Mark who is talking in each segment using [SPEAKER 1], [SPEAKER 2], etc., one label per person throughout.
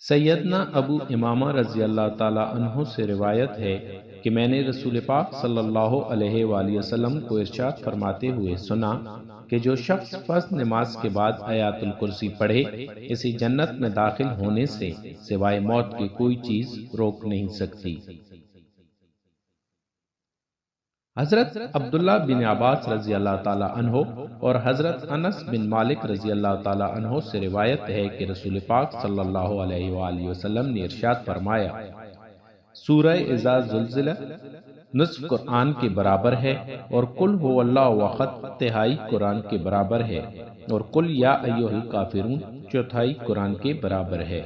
[SPEAKER 1] سیدنا ابو امامہ رضی اللہ تعالیٰ عنہ سے روایت ہے کہ میں نے رسول پاک صلی اللہ علیہ وآلہ وسلم کو ارشاد فرماتے ہوئے سنا کہ جو شخص فرض نماز کے بعد آیات الکرسی پڑھے اسے جنت میں داخل ہونے سے سوائے موت کی کوئی چیز روک نہیں سکتی۔ حضرت عبداللہ بن عباس رضی اللہ تعالیٰ عنہ اور حضرت انس بن مالک رضی اللہ تعالیٰ عنہ سے روایت ہے کہ رسول پاک صلی اللہ علیہ وآلہ وسلم نے ارشاد فرمایا، سورہ اذا زلزلہ نصف قرآن کے برابر ہے اور قل هو اللہ احد تہائی قرآن کے برابر ہے اور قل یا ایھا الکافرون چوتھائی قرآن کے برابر ہے۔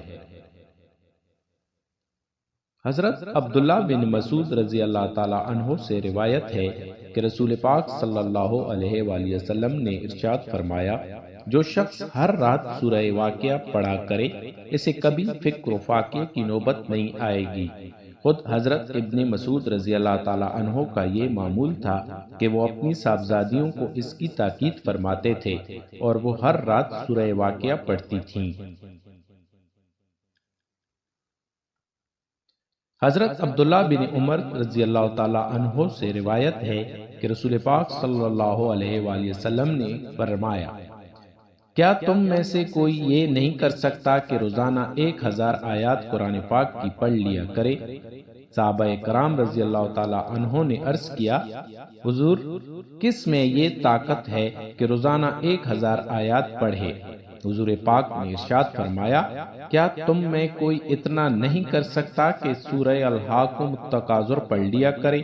[SPEAKER 1] حضرت عبداللہ بن مسعود رضی اللہ تعالیٰ عنہ سے روایت ہے کہ رسول پاک صلی اللہ علیہ وآلہ وسلم نے ارشاد فرمایا، جو شخص ہر رات سورہ واقعہ پڑھا کرے اسے کبھی فکر و فاقے کی نوبت نہیں آئے گی۔ خود حضرت ابن مسعود رضی اللہ تعالیٰ عنہ کا یہ معمول تھا کہ وہ اپنی صاحبزادیوں کو اس کی تاکید فرماتے تھے اور وہ ہر رات سورہ واقعہ پڑھتی تھیں۔ حضرت عبداللہ بن عمر رضی اللہ تعالیٰ عنہ سے روایت ہے کہ رسول پاک صلی اللہ علیہ وآلہ وسلم نے فرمایا، کیا تم میں سے کوئی یہ نہیں کر سکتا کہ روزانہ 1000 آیات قرآن پاک کی پڑھ لیا کرے؟ صحابہ کرام رضی اللہ تعالیٰ عنہ نے عرض کیا، حضور کس میں یہ طاقت ہے کہ روزانہ 1000 آیات پڑھے؟ حضور پاک نے ارشاد فرمایا، کیا تم میں کوئی اتنا نہیں کر سکتا کہ سورہ الہاکم التکاثر پڑھ لیا کرے؟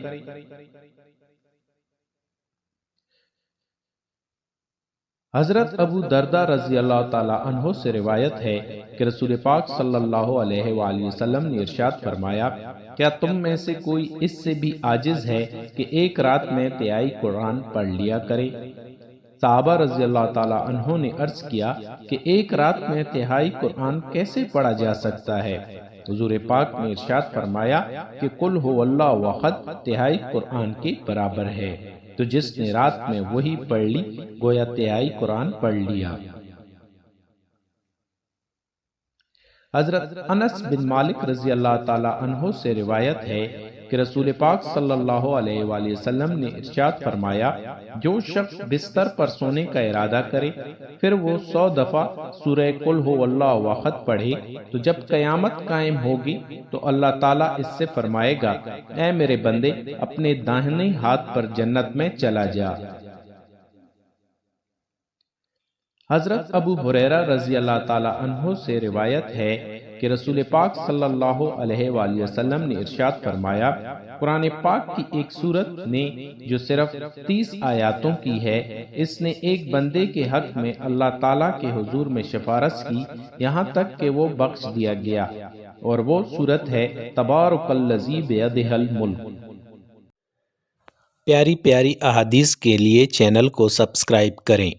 [SPEAKER 1] حضرت ابو دردہ رضی اللہ تعالیٰ عنہ سے روایت ہے کہ رسول پاک صلی اللہ علیہ وآلہ وسلم نے ارشاد فرمایا، کیا تم میں سے کوئی اس سے بھی عاجز ہے کہ ایک رات میں تہائی قرآن پڑھ لیا کرے؟ صحابہ رضی اللہ تعالیٰ عنہ نے عرض کیا کہ ایک رات میں تہائی قرآن کیسے پڑھا جا سکتا ہے؟ حضور پاک نے ارشاد فرمایا کہ قل هو اللہ احد تہائی قرآن کے برابر ہے، تو جس نے رات میں وہی پڑھ لی گویا تہائی قرآن پڑھ لیا۔ حضرت انس بن مالک رضی اللہ تعالیٰ عنہ سے روایت ہے کہ رسول پاک صلی اللہ علیہ وآلہ وسلم نے ارشاد فرمایا، جو شخص بستر پر سونے کا ارادہ کرے پھر وہ 100 دفعہ سورہ قل هو اللہ احد پڑھے تو جب قیامت قائم ہوگی تو اللہ تعالیٰ اس سے فرمائے گا، اے میرے بندے اپنے داہنے ہاتھ پر جنت میں چلا جا۔ حضرت ابو ہریرہ رضی اللہ تعالیٰ عنہ سے روایت ہے کہ رسول پاک صلی اللہ علیہ وآلہ وسلم نے ارشاد فرمایا، قرآن پاک کی ایک سورت نے جو صرف 30 آیاتوں کی ہے، اس نے ایک بندے کے حق میں اللہ تعالیٰ کے حضور میں سفارش کی یہاں تک کہ وہ بخش دیا گیا، اور وہ سورت ہے تبارک الذی بیدہ الملک۔
[SPEAKER 2] پیاری پیاری احادیث کے لیے چینل کو سبسکرائب کریں۔